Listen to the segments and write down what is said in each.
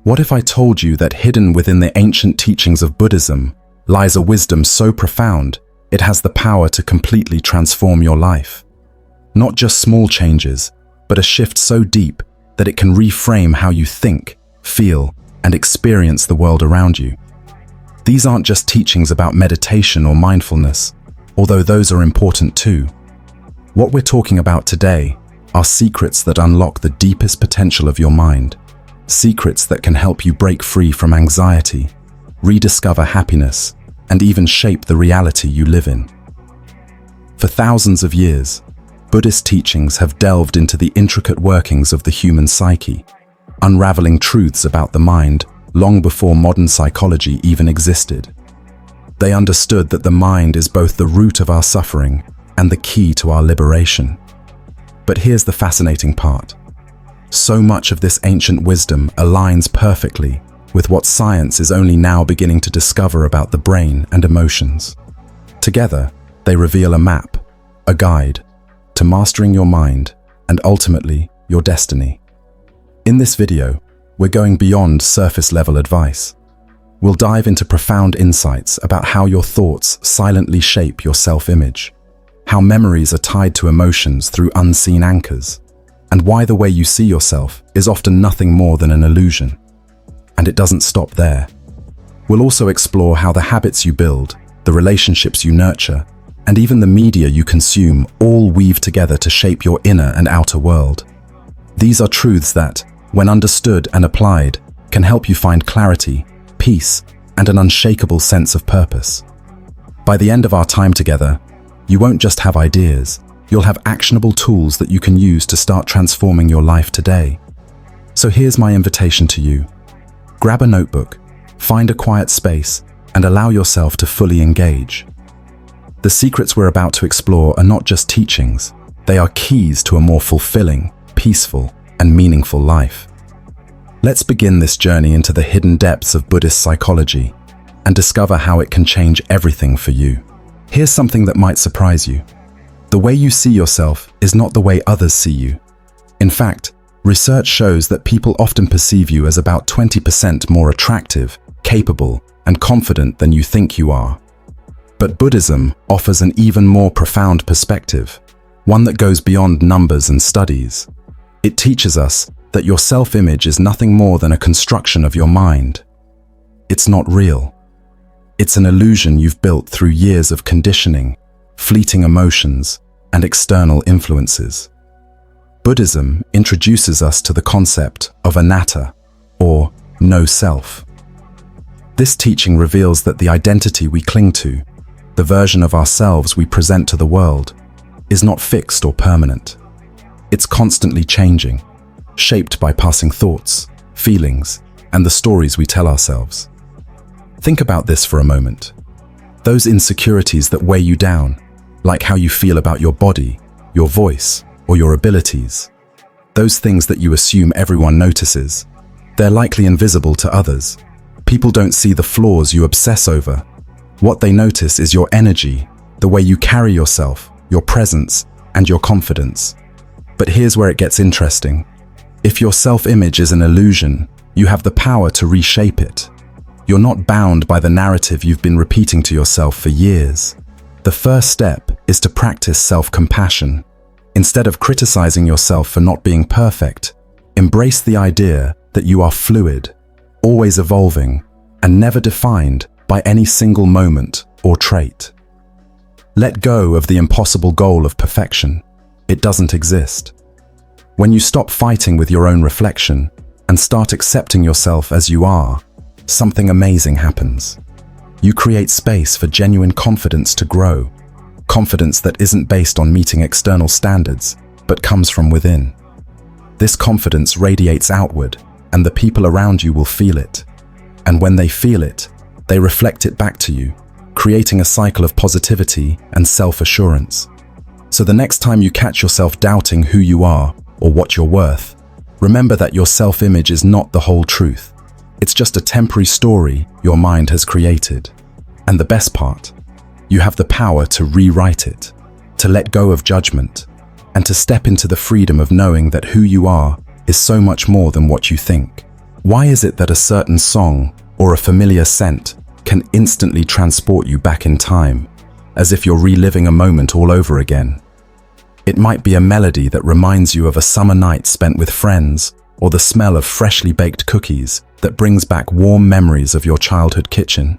What if I told you that hidden within the ancient teachings of Buddhism lies a wisdom so profound it has the power to completely transform your life? Not just small changes, but a shift so deep that it can reframe how you think, feel, and experience the world around you. These aren't just teachings about meditation or mindfulness, although those are important too. What we're talking about today are secrets that unlock the deepest potential of your mind, secrets that can help you break free from anxiety, rediscover happiness, and even shape the reality you live in. For thousands of years, Buddhist teachings have delved into the intricate workings of the human psyche, unraveling truths about the mind long before modern psychology even existed. They understood that the mind is both the root of our suffering and the key to our liberation. But here's the fascinating part. So much of this ancient wisdom aligns perfectly with what science is only now beginning to discover about the brain and emotions. Together, they reveal a map, a guide, to mastering your mind and ultimately your destiny. In this video, we're going beyond surface-level advice. We'll dive into profound insights about how your thoughts silently shape your self-image, how memories are tied to emotions through unseen anchors, and why the way you see yourself is often nothing more than an illusion. And it doesn't stop there. We'll also explore how the habits you build, the relationships you nurture, and even the media you consume all weave together to shape your inner and outer world. These are truths that, when understood and applied, can help you find clarity, peace, and an unshakable sense of purpose. By the end of our time together, you won't just have ideas, you'll have actionable tools that you can use to start transforming your life today. So here's my invitation to you. Grab a notebook, find a quiet space, and allow yourself to fully engage. The secrets we're about to explore are not just teachings, they are keys to a more fulfilling, peaceful, and meaningful life. Let's begin this journey into the hidden depths of Buddhist psychology and discover how it can change everything for you. Here's something that might surprise you. The way you see yourself is not the way others see you. In fact, research shows that people often perceive you as about 20% more attractive, capable, and confident than you think you are. But Buddhism offers an even more profound perspective, one that goes beyond numbers and studies. It teaches us that your self-image is nothing more than a construction of your mind. It's not real. It's an illusion you've built through years of conditioning, fleeting emotions, and external influences. Buddhism introduces us to the concept of anatta, or no self. This teaching reveals that the identity we cling to, the version of ourselves we present to the world, is not fixed or permanent. It's constantly changing, shaped by passing thoughts, feelings, and the stories we tell ourselves. Think about this for a moment. Those insecurities that weigh you down, like how you feel about your body, your voice, or your abilities. Those things that you assume everyone notices. They're likely invisible to others. People don't see the flaws you obsess over. What they notice is your energy, the way you carry yourself, your presence, and your confidence. But here's where it gets interesting. If your self-image is an illusion, you have the power to reshape it. You're not bound by the narrative you've been repeating to yourself for years. The first step is to practice self-compassion. Instead of criticizing yourself for not being perfect, embrace the idea that you are fluid, always evolving, and never defined by any single moment or trait. Let go of the impossible goal of perfection. It doesn't exist. When you stop fighting with your own reflection and start accepting yourself as you are, something amazing happens. You create space for genuine confidence to grow, confidence that isn't based on meeting external standards, but comes from within. This confidence radiates outward, and the people around you will feel it. And when they feel it, they reflect it back to you, creating a cycle of positivity and self-assurance. So the next time you catch yourself doubting who you are or what you're worth, remember that your self-image is not the whole truth. It's just a temporary story your mind has created. And the best part, you have the power to rewrite it, to let go of judgment, and to step into the freedom of knowing that who you are is so much more than what you think. Why is it that a certain song or a familiar scent can instantly transport you back in time, as if you're reliving a moment all over again? It might be a melody that reminds you of a summer night spent with friends, or the smell of freshly baked cookies that brings back warm memories of your childhood kitchen.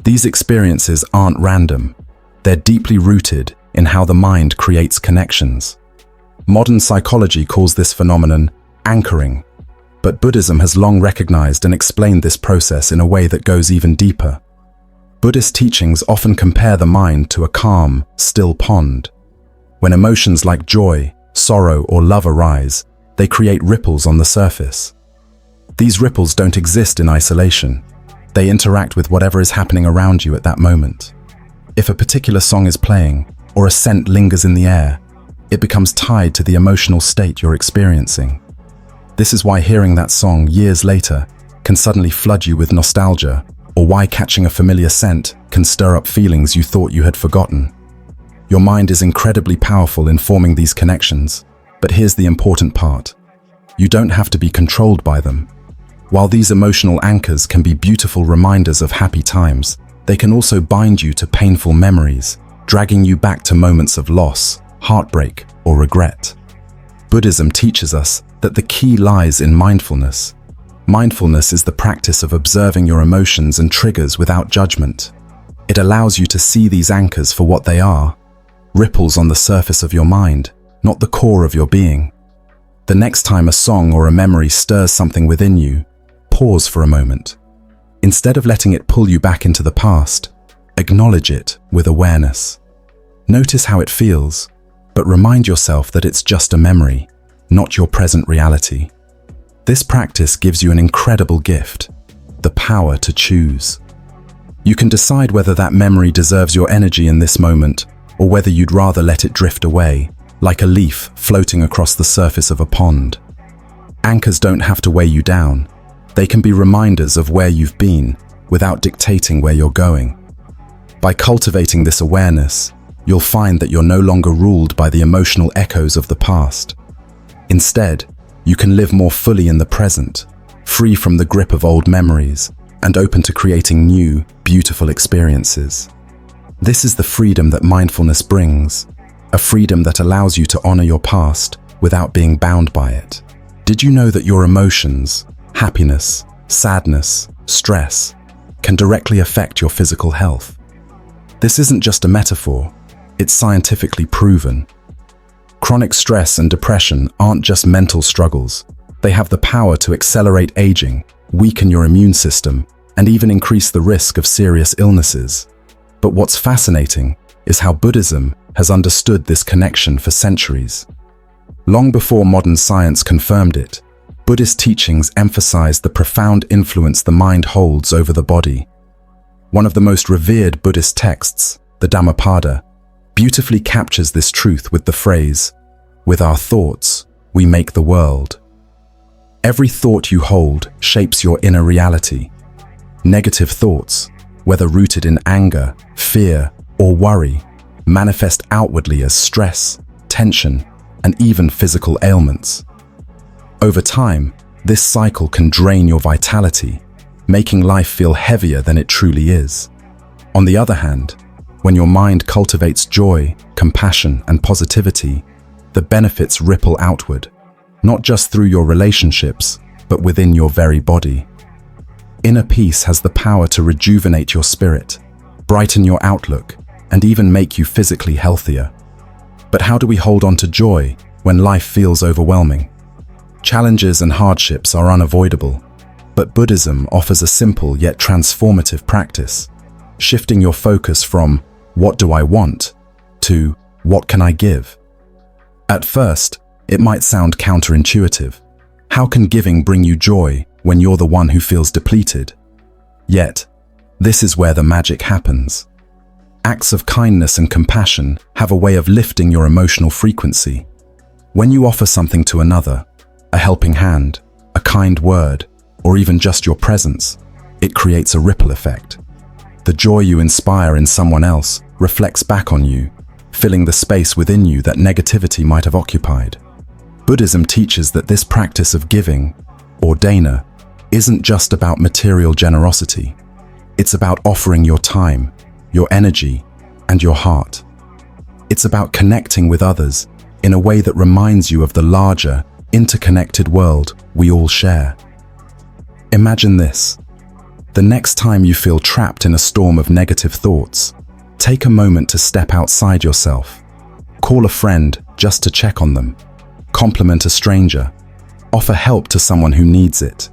These experiences aren't random. They're deeply rooted in how the mind creates connections. Modern psychology calls this phenomenon anchoring, but Buddhism has long recognized and explained this process in a way that goes even deeper. Buddhist teachings often compare the mind to a calm, still pond. When emotions like joy, sorrow, or love arise, they create ripples on the surface. These ripples don't exist in isolation. They interact with whatever is happening around you at that moment. If a particular song is playing, or a scent lingers in the air, it becomes tied to the emotional state you're experiencing. This is why hearing that song years later can suddenly flood you with nostalgia, or why catching a familiar scent can stir up feelings you thought you had forgotten. Your mind is incredibly powerful in forming these connections, but here's the important part. You don't have to be controlled by them. While these emotional anchors can be beautiful reminders of happy times, they can also bind you to painful memories, dragging you back to moments of loss, heartbreak, or regret. Buddhism teaches us that the key lies in mindfulness. Mindfulness is the practice of observing your emotions and triggers without judgment. It allows you to see these anchors for what they are, ripples on the surface of your mind, not the core of your being. The next time a song or a memory stirs something within you, pause for a moment. Instead of letting it pull you back into the past, acknowledge it with awareness. Notice how it feels, but remind yourself that it's just a memory, not your present reality. This practice gives you an incredible gift, the power to choose. You can decide whether that memory deserves your energy in this moment, or whether you'd rather let it drift away, like a leaf floating across the surface of a pond. Anchors don't have to weigh you down. They can be reminders of where you've been, without dictating where you're going. By cultivating this awareness, you'll find that you're no longer ruled by the emotional echoes of the past. Instead, you can live more fully in the present, free from the grip of old memories, and open to creating new, beautiful experiences. This is the freedom that mindfulness brings, a freedom that allows you to honor your past without being bound by it. Did you know that your emotions, happiness, sadness, stress, can directly affect your physical health? This isn't just a metaphor, it's scientifically proven. Chronic stress and depression aren't just mental struggles. They have the power to accelerate aging, weaken your immune system, and even increase the risk of serious illnesses. But what's fascinating is how Buddhism has understood this connection for centuries. Long before modern science confirmed it, Buddhist teachings emphasized the profound influence the mind holds over the body. One of the most revered Buddhist texts, the Dhammapada, beautifully captures this truth with the phrase, "With our thoughts, we make the world." Every thought you hold shapes your inner reality. Negative thoughts, whether rooted in anger, fear, or worry, manifest outwardly as stress, tension, and even physical ailments. Over time, this cycle can drain your vitality, making life feel heavier than it truly is. On the other hand, when your mind cultivates joy, compassion, and positivity, the benefits ripple outward, not just through your relationships, but within your very body. Inner peace has the power to rejuvenate your spirit, brighten your outlook, and even make you physically healthier. But how do we hold on to joy when life feels overwhelming? Challenges and hardships are unavoidable, but Buddhism offers a simple yet transformative practice, shifting your focus from "what do I want?" to "what can I give?" At first, it might sound counterintuitive. How can giving bring you joy when you're the one who feels depleted? Yet, this is where the magic happens. Acts of kindness and compassion have a way of lifting your emotional frequency. When you offer something to another, a helping hand, a kind word, or even just your presence, it creates a ripple effect. The joy you inspire in someone else reflects back on you, filling the space within you that negativity might have occupied. Buddhism teaches that this practice of giving, or dana, isn't just about material generosity. It's about offering your time, your energy, and your heart. It's about connecting with others in a way that reminds you of the larger, interconnected world we all share. Imagine this. The next time you feel trapped in a storm of negative thoughts, take a moment to step outside yourself. Call a friend just to check on them. Compliment a stranger. Offer help to someone who needs it.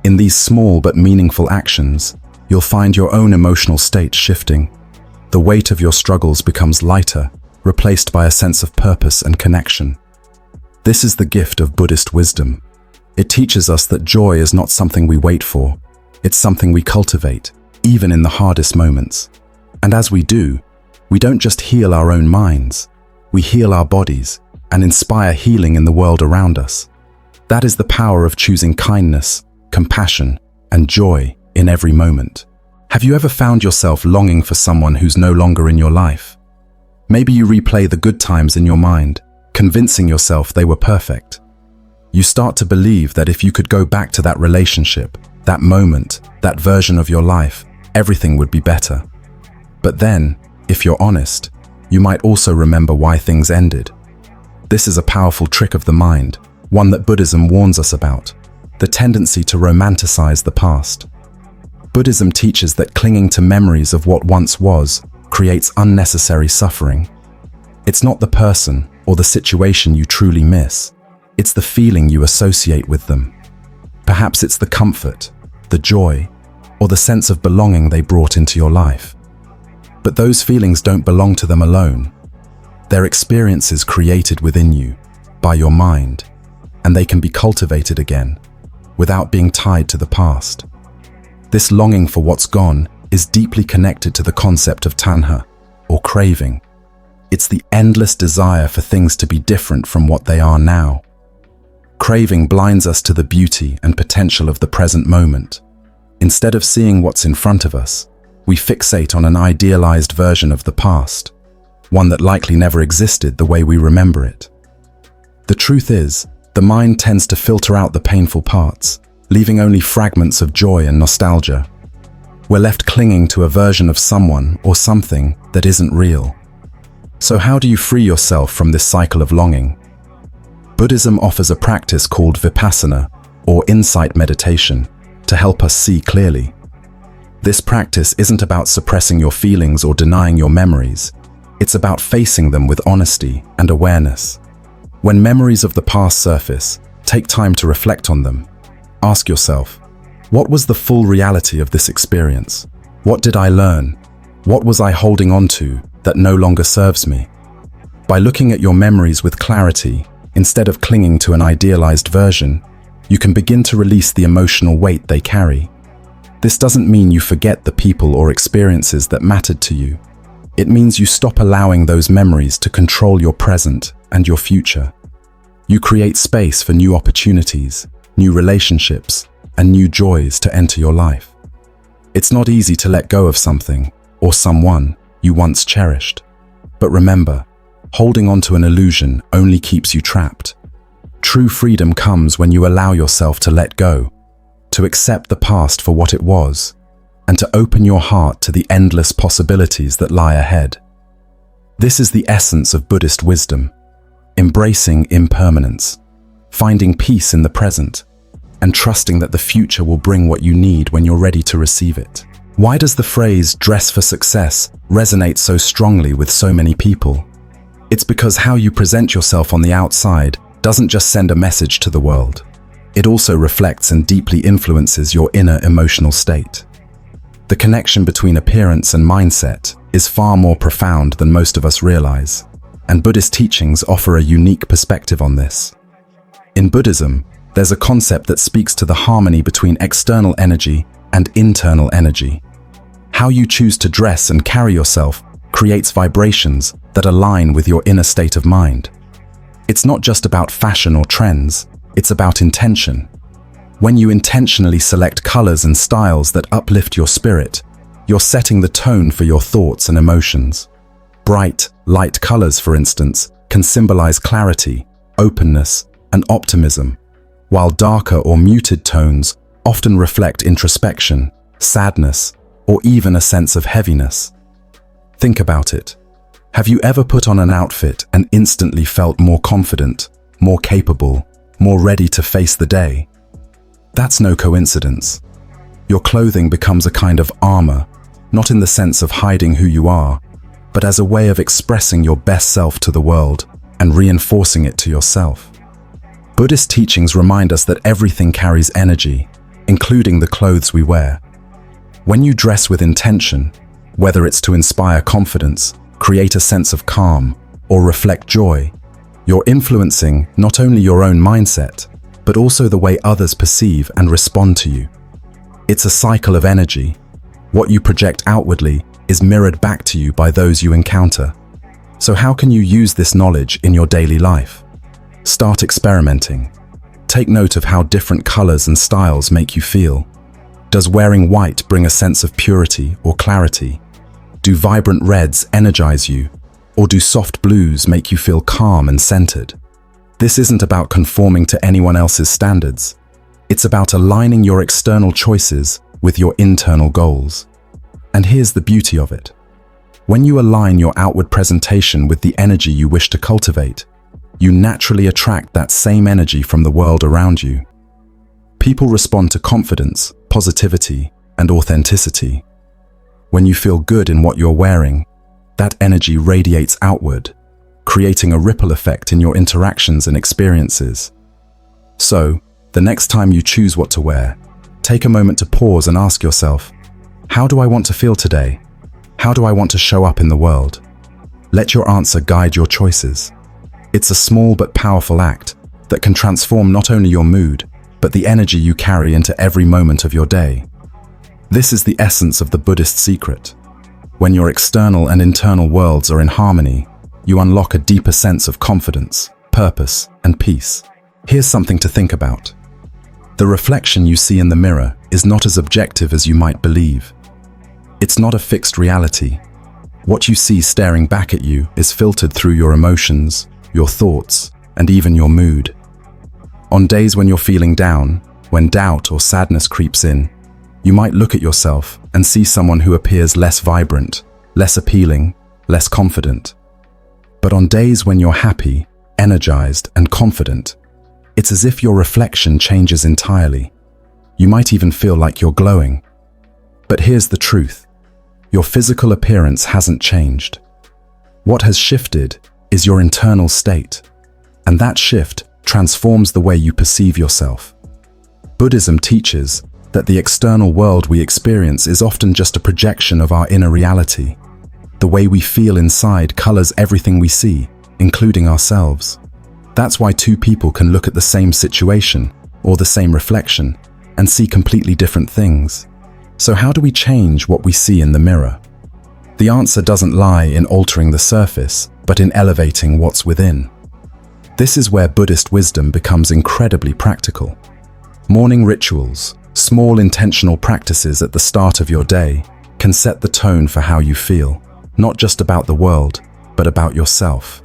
In these small but meaningful actions, you'll find your own emotional state shifting. The weight of your struggles becomes lighter, replaced by a sense of purpose and connection. This is the gift of Buddhist wisdom. It teaches us that joy is not something we wait for. It's something we cultivate, even in the hardest moments. And as we do, we don't just heal our own minds, we heal our bodies and inspire healing in the world around us. That is the power of choosing kindness, compassion, and joy in every moment. Have you ever found yourself longing for someone who's no longer in your life? Maybe you replay the good times in your mind, convincing yourself they were perfect. You start to believe that if you could go back to that relationship, that moment, that version of your life, everything would be better. But then, if you're honest, you might also remember why things ended. This is a powerful trick of the mind, one that Buddhism warns us about: the tendency to romanticize the past. Buddhism teaches that clinging to memories of what once was creates unnecessary suffering. It's not the person or the situation you truly miss, it's the feeling you associate with them. Perhaps it's the comfort, the joy, or the sense of belonging they brought into your life. But those feelings don't belong to them alone. They're experiences created within you, by your mind, and they can be cultivated again, without being tied to the past. This longing for what's gone is deeply connected to the concept of tanha, or craving. It's the endless desire for things to be different from what they are now. Craving blinds us to the beauty and potential of the present moment. Instead of seeing what's in front of us, we fixate on an idealized version of the past, one that likely never existed the way we remember it. The truth is, the mind tends to filter out the painful parts, leaving only fragments of joy and nostalgia. We're left clinging to a version of someone or something that isn't real. So how do you free yourself from this cycle of longing? Buddhism offers a practice called vipassana, or insight meditation, to help us see clearly. This practice isn't about suppressing your feelings or denying your memories. It's about facing them with honesty and awareness. When memories of the past surface, take time to reflect on them. Ask yourself, what was the full reality of this experience? What did I learn? What was I holding on to that no longer serves me? By looking at your memories with clarity, instead of clinging to an idealized version, you can begin to release the emotional weight they carry. This doesn't mean you forget the people or experiences that mattered to you. It means you stop allowing those memories to control your present and your future. You create space for new opportunities, new relationships, and new joys to enter your life. It's not easy to let go of something or someone you once cherished. But remember, holding on to an illusion only keeps you trapped. True freedom comes when you allow yourself to let go, to accept the past for what it was, and to open your heart to the endless possibilities that lie ahead. This is the essence of Buddhist wisdom: embracing impermanence, finding peace in the present, and trusting that the future will bring what you need when you're ready to receive it. Why does the phrase "dress for success" resonate so strongly with so many people? It's because how you present yourself on the outside doesn't just send a message to the world. It also reflects and deeply influences your inner emotional state. The connection between appearance and mindset is far more profound than most of us realize, and Buddhist teachings offer a unique perspective on this. In Buddhism, there's a concept that speaks to the harmony between external energy and internal energy. How you choose to dress and carry yourself creates vibrations that align with your inner state of mind. It's not just about fashion or trends, it's about intention. When you intentionally select colors and styles that uplift your spirit, you're setting the tone for your thoughts and emotions. Bright, light colors, for instance, can symbolize clarity, openness, and optimism, while darker or muted tones often reflect introspection, sadness, or even a sense of heaviness. Think about it. Have you ever put on an outfit and instantly felt more confident, more capable, more ready to face the day? That's no coincidence. Your clothing becomes a kind of armor, not in the sense of hiding who you are, but as a way of expressing your best self to the world and reinforcing it to yourself. Buddhist teachings remind us that everything carries energy, including the clothes we wear. When you dress with intention, whether it's to inspire confidence, create a sense of calm, or reflect joy, you're influencing not only your own mindset, but also the way others perceive and respond to you. It's a cycle of energy. What you project outwardly is mirrored back to you by those you encounter. So how can you use this knowledge in your daily life? Start experimenting. Take note of how different colors and styles make you feel. Does wearing white bring a sense of purity or clarity? Do vibrant reds energize you? Or do soft blues make you feel calm and centered? This isn't about conforming to anyone else's standards. It's about aligning your external choices with your internal goals. And here's the beauty of it. When you align your outward presentation with the energy you wish to cultivate, you naturally attract that same energy from the world around you. People respond to confidence, positivity, and authenticity. When you feel good in what you're wearing, that energy radiates outward, creating a ripple effect in your interactions and experiences. So, the next time you choose what to wear, take a moment to pause and ask yourself, how do I want to feel today? How do I want to show up in the world? Let your answer guide your choices. It's a small but powerful act that can transform not only your mood, but the energy you carry into every moment of your day. This is the essence of the Buddhist secret. When your external and internal worlds are in harmony, you unlock a deeper sense of confidence, purpose, and peace. Here's something to think about. The reflection you see in the mirror is not as objective as you might believe. It's not a fixed reality. What you see staring back at you is filtered through your emotions, your thoughts, and even your mood. On days when you're feeling down, when doubt or sadness creeps in, you might look at yourself and see someone who appears less vibrant, less appealing, less confident. But on days when you're happy, energized, and confident, it's as if your reflection changes entirely. You might even feel like you're glowing. But here's the truth. Your physical appearance hasn't changed. What has shifted is your internal state, and that shift transforms the way you perceive yourself. Buddhism teaches that the external world we experience is often just a projection of our inner reality. The way we feel inside colors everything we see, including ourselves. That's why two people can look at the same situation or the same reflection and see completely different things. So how do we change what we see in the mirror? The answer doesn't lie in altering the surface, but in elevating what's within. This is where Buddhist wisdom becomes incredibly practical. Morning rituals, small intentional practices at the start of your day, can set the tone for how you feel, not just about the world, but about yourself.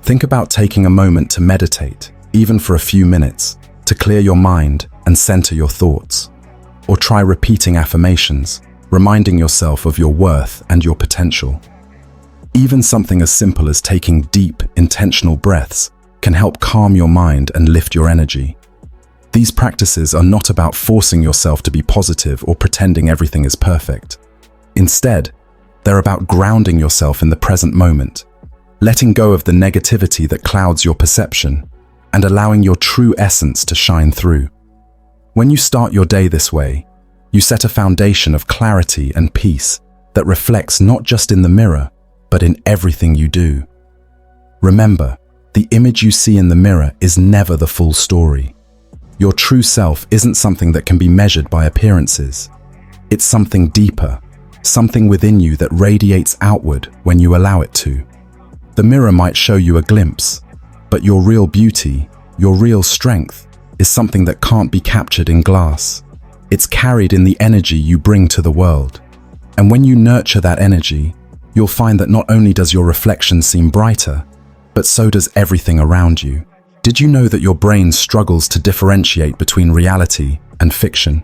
Think about taking a moment to meditate, even for a few minutes, to clear your mind and center your thoughts. Or try repeating affirmations, reminding yourself of your worth and your potential. Even something as simple as taking deep, intentional breaths can help calm your mind and lift your energy. These practices are not about forcing yourself to be positive or pretending everything is perfect. Instead, they're about grounding yourself in the present moment, letting go of the negativity that clouds your perception, and allowing your true essence to shine through. When you start your day this way, you set a foundation of clarity and peace that reflects not just in the mirror, but in everything you do. Remember, the image you see in the mirror is never the full story. Your true self isn't something that can be measured by appearances. It's something deeper, something within you that radiates outward when you allow it to. The mirror might show you a glimpse, but your real beauty, your real strength, is something that can't be captured in glass. It's carried in the energy you bring to the world. And when you nurture that energy, you'll find that not only does your reflection seem brighter, but so does everything around you. Did you know that your brain struggles to differentiate between reality and fiction.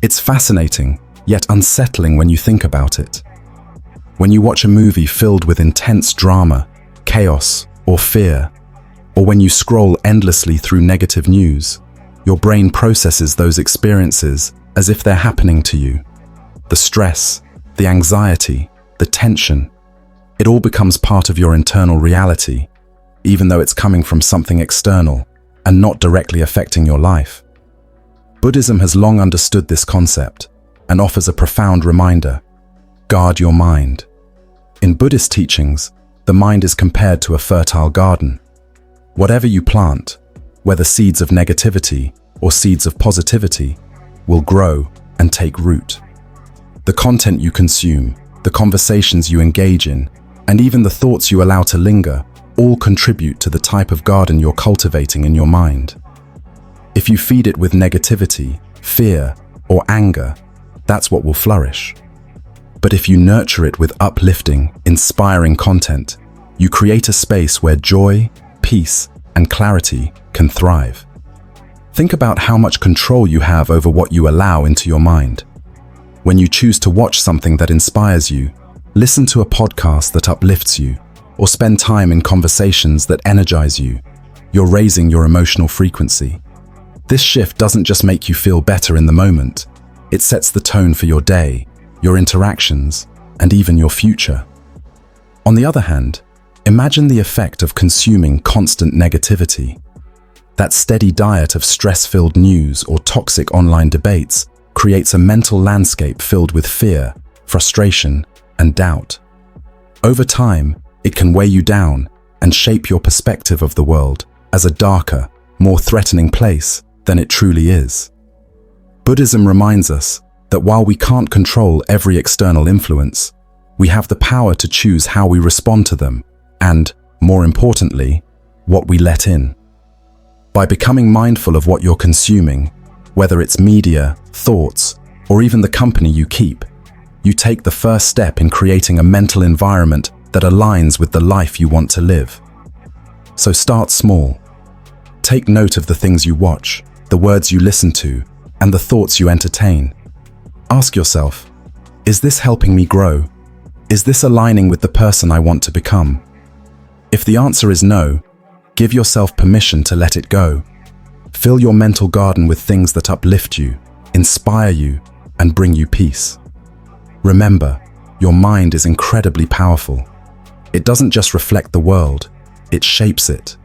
It's fascinating, yet unsettling when you think about it. When you watch a movie filled with intense drama, chaos, or fear, or when you scroll endlessly through negative news, your brain processes those experiences as if they're happening to you. The stress, the anxiety, the tension, it all becomes part of your internal reality, even though it's coming from something external and not directly affecting your life. Buddhism has long understood this concept and offers a profound reminder: guard your mind. In Buddhist teachings, the mind is compared to a fertile garden. Whatever you plant, whether seeds of negativity or seeds of positivity, will grow and take root. The content you consume, the conversations you engage in, and even the thoughts you allow to linger all contribute to the type of garden you're cultivating in your mind. If you feed it with negativity, fear, or anger, that's what will flourish. But if you nurture it with uplifting, inspiring content, you create a space where joy, peace, and clarity can thrive. Think about how much control you have over what you allow into your mind. When you choose to watch something that inspires you, listen to a podcast that uplifts you, or spend time in conversations that energize you, you're raising your emotional frequency. This shift doesn't just make you feel better in the moment, it sets the tone for your day, your interactions, and even your future. On the other hand, imagine the effect of consuming constant negativity. That steady diet of stress-filled news or toxic online debates creates a mental landscape filled with fear, frustration, and doubt. Over time, it can weigh you down and shape your perspective of the world as a darker, more threatening place than it truly is. Buddhism reminds us that while we can't control every external influence, we have the power to choose how we respond to them and, more importantly, what we let in. By becoming mindful of what you're consuming, whether it's media, thoughts, or even the company you keep, you take the first step in creating a mental environment that aligns with the life you want to live. So start small. Take note of the things you watch, the words you listen to, and the thoughts you entertain. Ask yourself, is this helping me grow? Is this aligning with the person I want to become? If the answer is no, give yourself permission to let it go. Fill your mental garden with things that uplift you, inspire you, and bring you peace. Remember, your mind is incredibly powerful. It doesn't just reflect the world, it shapes it.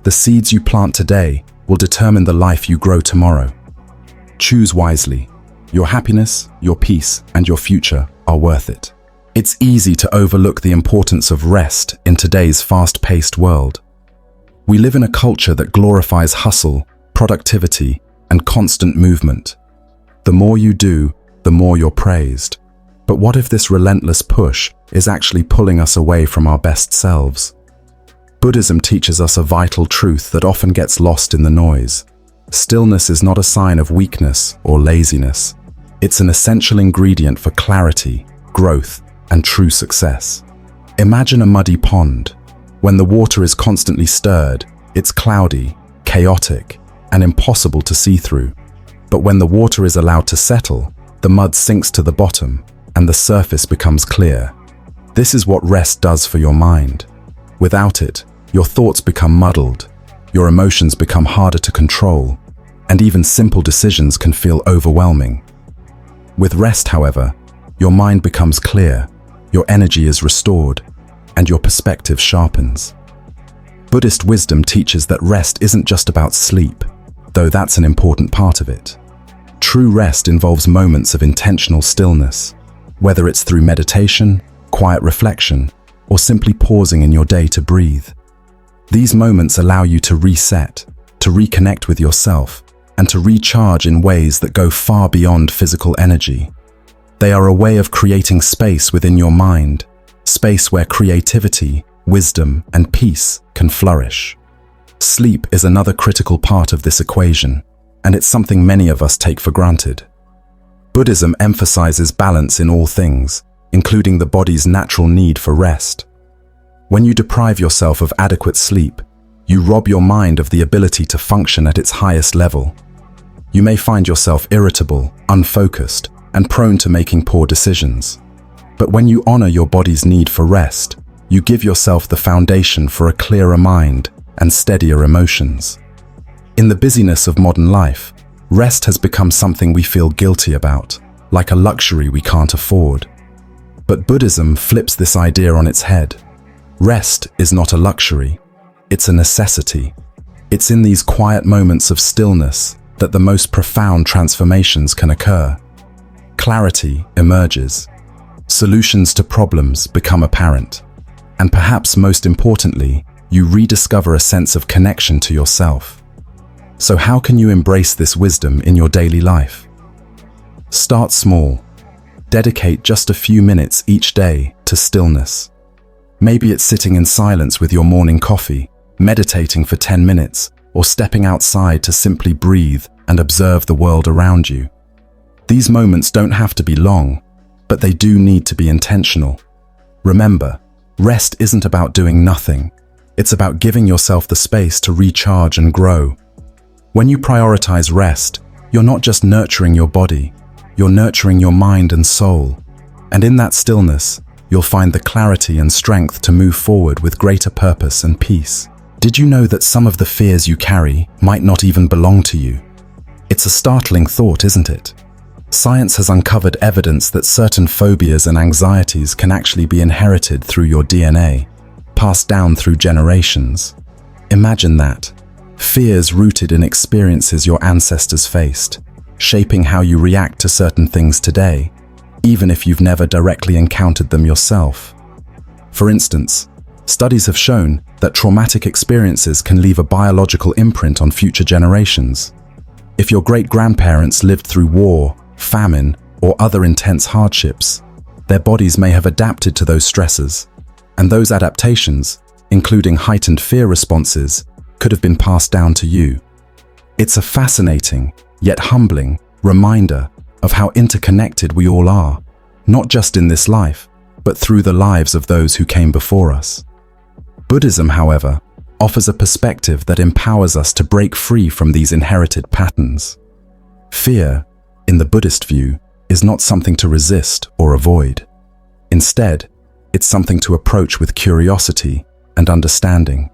The seeds you plant today will determine the life you grow tomorrow. Choose wisely. Your happiness, your peace, and your future are worth it. It's easy to overlook the importance of rest in today's fast-paced world. We live in a culture that glorifies hustle, productivity, and constant movement. The more you do, the more you're praised. But what if this relentless push is actually pulling us away from our best selves? Buddhism teaches us a vital truth that often gets lost in the noise. Stillness is not a sign of weakness or laziness. It's an essential ingredient for clarity, growth, and true success. Imagine a muddy pond. When the water is constantly stirred, it's cloudy, chaotic, and impossible to see through. But when the water is allowed to settle, the mud sinks to the bottom, and the surface becomes clear. This is what rest does for your mind. Without it, your thoughts become muddled, your emotions become harder to control, and even simple decisions can feel overwhelming. With rest, however, your mind becomes clear, your energy is restored, and your perspective sharpens. Buddhist wisdom teaches that rest isn't just about sleep, though that's an important part of it. True rest involves moments of intentional stillness, whether it's through meditation, quiet reflection, or simply pausing in your day to breathe. These moments allow you to reset, to reconnect with yourself, and to recharge in ways that go far beyond physical energy. They are a way of creating space within your mind, space where creativity, wisdom, and peace can flourish. Sleep is another critical part of this equation, and it's something many of us take for granted. Buddhism emphasizes balance in all things, including the body's natural need for rest. When you deprive yourself of adequate sleep, you rob your mind of the ability to function at its highest level. You may find yourself irritable, unfocused, and prone to making poor decisions. But when you honor your body's need for rest, you give yourself the foundation for a clearer mind and steadier emotions. In the busyness of modern life, rest has become something we feel guilty about, like a luxury we can't afford. But Buddhism flips this idea on its head. Rest is not a luxury, it's a necessity. It's in these quiet moments of stillness that the most profound transformations can occur. Clarity emerges. Solutions to problems become apparent. And perhaps most importantly, you rediscover a sense of connection to yourself. So how can you embrace this wisdom in your daily life? Start small. Dedicate just a few minutes each day to stillness. Maybe it's sitting in silence with your morning coffee, meditating for 10 minutes, or stepping outside to simply breathe and observe the world around you. These moments don't have to be long, but they do need to be intentional. Remember, rest isn't about doing nothing. It's about giving yourself the space to recharge and grow. When you prioritize rest, you're not just nurturing your body, you're nurturing your mind and soul. And in that stillness, you'll find the clarity and strength to move forward with greater purpose and peace. Did you know that some of the fears you carry might not even belong to you? It's a startling thought, isn't it? Science has uncovered evidence that certain phobias and anxieties can actually be inherited through your DNA, passed down through generations. Imagine that. Fears rooted in experiences your ancestors faced, shaping how you react to certain things today, even if you've never directly encountered them yourself. For instance, studies have shown that traumatic experiences can leave a biological imprint on future generations. If your great-grandparents lived through war, famine, or other intense hardships, their bodies may have adapted to those stresses, and those adaptations, including heightened fear responses, could have been passed down to you. It's a fascinating, yet humbling, reminder of how interconnected we all are, not just in this life, but through the lives of those who came before us. Buddhism, however, offers a perspective that empowers us to break free from these inherited patterns. Fear, in the Buddhist view, is not something to resist or avoid. Instead, it's something to approach with curiosity and understanding.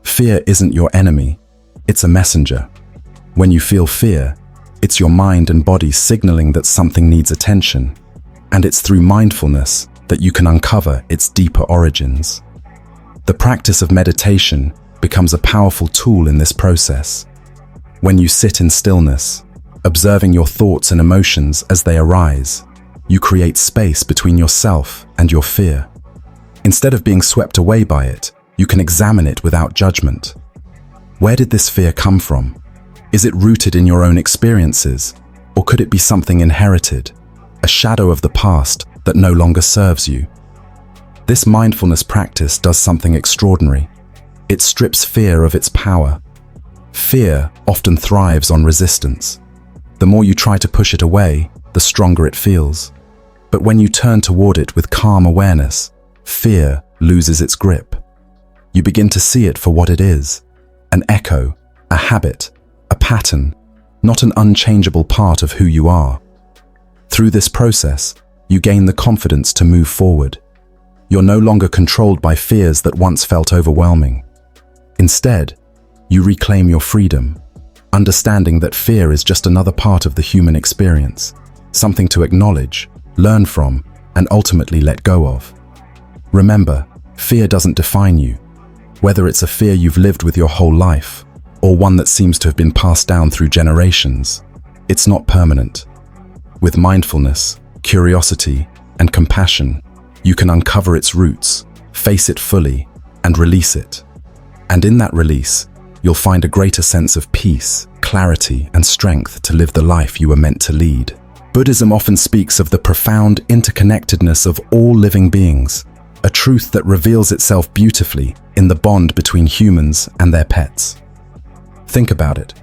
Fear isn't your enemy, it's a messenger. When you feel fear, it's your mind and body signaling that something needs attention, and it's through mindfulness that you can uncover its deeper origins. The practice of meditation becomes a powerful tool in this process. When you sit in stillness, observing your thoughts and emotions as they arise, you create space between yourself and your fear. Instead of being swept away by it, you can examine it without judgment. Where did this fear come from? Is it rooted in your own experiences, or could it be something inherited, a shadow of the past that no longer serves you? This mindfulness practice does something extraordinary. It strips fear of its power. Fear often thrives on resistance. The more you try to push it away, the stronger it feels. But when you turn toward it with calm awareness, fear loses its grip. You begin to see it for what it is, an echo, a habit, a pattern, not an unchangeable part of who you are. Through this process, you gain the confidence to move forward. You're no longer controlled by fears that once felt overwhelming. Instead, you reclaim your freedom, understanding that fear is just another part of the human experience, something to acknowledge, learn from, and ultimately let go of. Remember, fear doesn't define you. Whether it's a fear you've lived with your whole life, or one that seems to have been passed down through generations, it's not permanent. With mindfulness, curiosity, and compassion, you can uncover its roots, face it fully, and release it. And in that release, you'll find a greater sense of peace, clarity, and strength to live the life you were meant to lead. Buddhism often speaks of the profound interconnectedness of all living beings, a truth that reveals itself beautifully in the bond between humans and their pets. Think about it.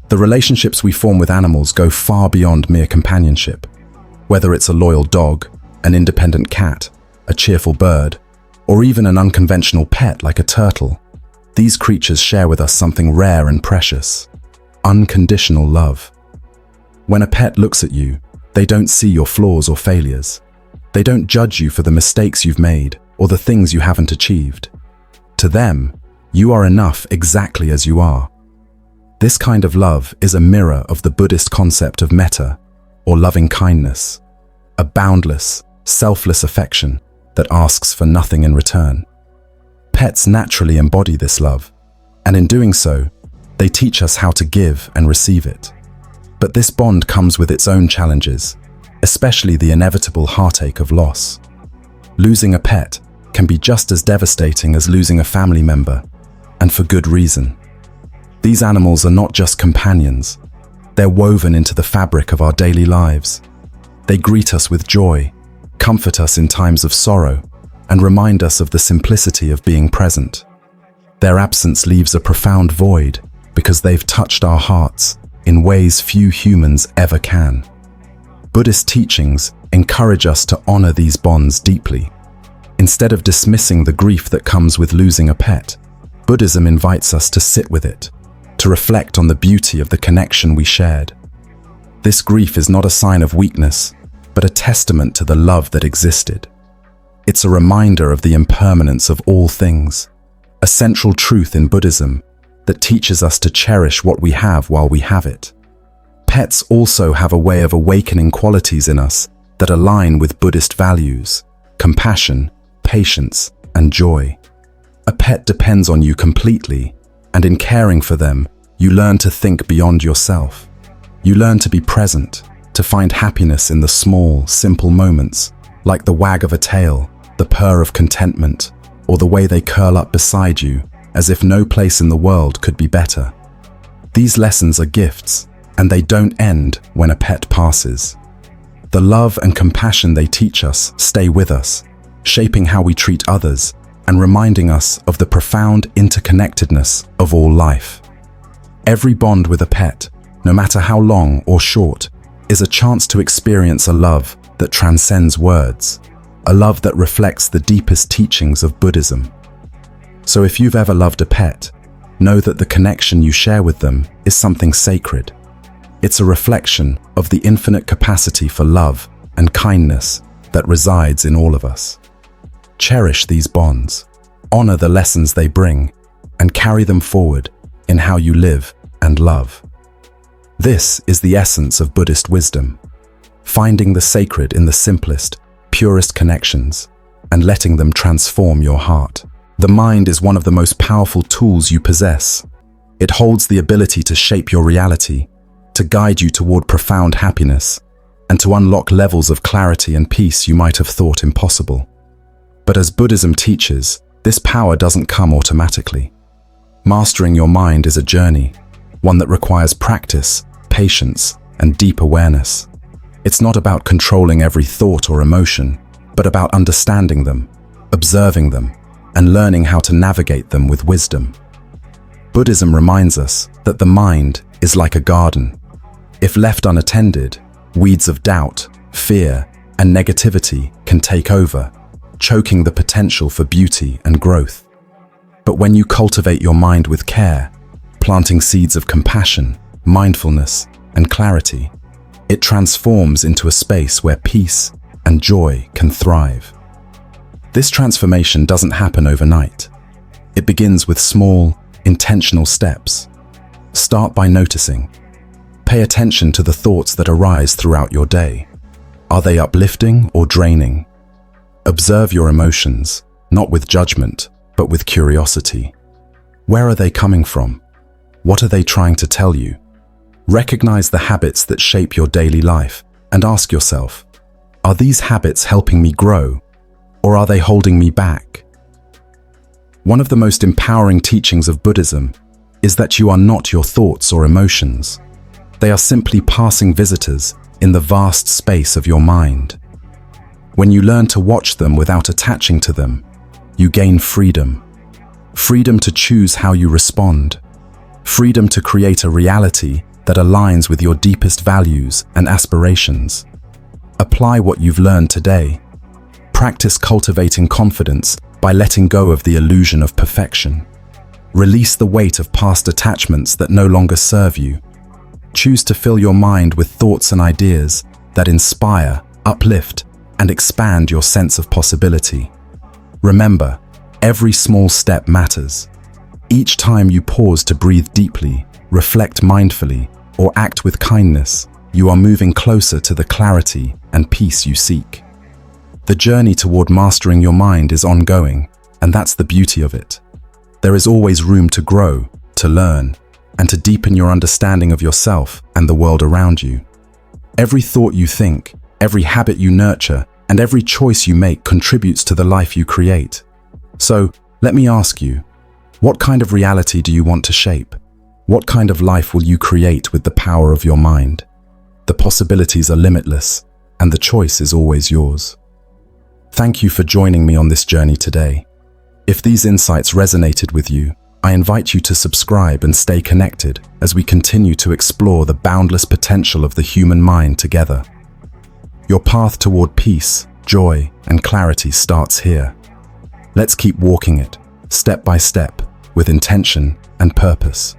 The relationships we form with animals go far beyond mere companionship. Whether it's a loyal dog, an independent cat, a cheerful bird, or even an unconventional pet like a turtle, these creatures share with us something rare and precious: unconditional love. When a pet looks at you, they don't see your flaws or failures. They don't judge you for the mistakes you've made or the things you haven't achieved. To them, you are enough exactly as you are. This kind of love is a mirror of the Buddhist concept of metta, or loving kindness, a boundless, selfless affection that asks for nothing in return. Pets naturally embody this love, and in doing so, they teach us how to give and receive it. But this bond comes with its own challenges, especially the inevitable heartache of loss. Losing a pet can be just as devastating as losing a family member, and for good reason. These animals are not just companions, they're woven into the fabric of our daily lives. They greet us with joy, comfort us in times of sorrow, and remind us of the simplicity of being present. Their absence leaves a profound void because they've touched our hearts in ways few humans ever can. Buddhist teachings encourage us to honor these bonds deeply. Instead of dismissing the grief that comes with losing a pet, Buddhism invites us to sit with it, to reflect on the beauty of the connection we shared. This grief is not a sign of weakness, but a testament to the love that existed. It's a reminder of the impermanence of all things, a central truth in Buddhism that teaches us to cherish what we have while we have it. Pets also have a way of awakening qualities in us that align with Buddhist values: compassion, patience, and joy. A pet depends on you completely, and in caring for them, you learn to think beyond yourself. You learn to be present, to find happiness in the small, simple moments, like the wag of a tail, the purr of contentment, or the way they curl up beside you, as if no place in the world could be better. These lessons are gifts, and they don't end when a pet passes. The love and compassion they teach us stay with us, shaping how we treat others and reminding us of the profound interconnectedness of all life. Every bond with a pet, no matter how long or short, is a chance to experience a love that transcends words, a love that reflects the deepest teachings of Buddhism. So if you've ever loved a pet, know that the connection you share with them is something sacred. It's a reflection of the infinite capacity for love and kindness that resides in all of us. Cherish these bonds, honor the lessons they bring, and carry them forward in how you live and love. This is the essence of Buddhist wisdom, finding the sacred in the simplest, purest connections, and letting them transform your heart. The mind is one of the most powerful tools you possess. It holds the ability to shape your reality, to guide you toward profound happiness, and to unlock levels of clarity and peace you might have thought impossible. But as Buddhism teaches, this power doesn't come automatically. Mastering your mind is a journey, one that requires practice, patience, and deep awareness. It's not about controlling every thought or emotion, but about understanding them, observing them, and learning how to navigate them with wisdom. Buddhism reminds us that the mind is like a garden. If left unattended, weeds of doubt, fear, and negativity can take over, choking the potential for beauty and growth. But when you cultivate your mind with care, planting seeds of compassion, mindfulness, and clarity, it transforms into a space where peace and joy can thrive. This transformation doesn't happen overnight. It begins with small, intentional steps. Start by noticing. Pay attention to the thoughts that arise throughout your day. Are they uplifting or draining? Observe your emotions, not with judgment, but with curiosity. Where are they coming from? What are they trying to tell you? Recognize the habits that shape your daily life and ask yourself, are these habits helping me grow, or are they holding me back? One of the most empowering teachings of Buddhism is that you are not your thoughts or emotions. They are simply passing visitors in the vast space of your mind. When you learn to watch them without attaching to them, you gain freedom. Freedom to choose how you respond. Freedom to create a reality that aligns with your deepest values and aspirations. Apply what you've learned today. Practice cultivating confidence by letting go of the illusion of perfection. Release the weight of past attachments that no longer serve you. Choose to fill your mind with thoughts and ideas that inspire, uplift, and expand your sense of possibility. Remember, every small step matters. Each time you pause to breathe deeply, reflect mindfully, or act with kindness, you are moving closer to the clarity and peace you seek. The journey toward mastering your mind is ongoing, and that's the beauty of it. There is always room to grow, to learn, and to deepen your understanding of yourself and the world around you. Every thought you think, every habit you nurture, and every choice you make contributes to the life you create. So, let me ask you, what kind of reality do you want to shape? What kind of life will you create with the power of your mind? The possibilities are limitless, and the choice is always yours. Thank you for joining me on this journey today. If these insights resonated with you, I invite you to subscribe and stay connected as we continue to explore the boundless potential of the human mind together. Your path toward peace, joy, and clarity starts here. Let's keep walking it, step by step, with intention and purpose.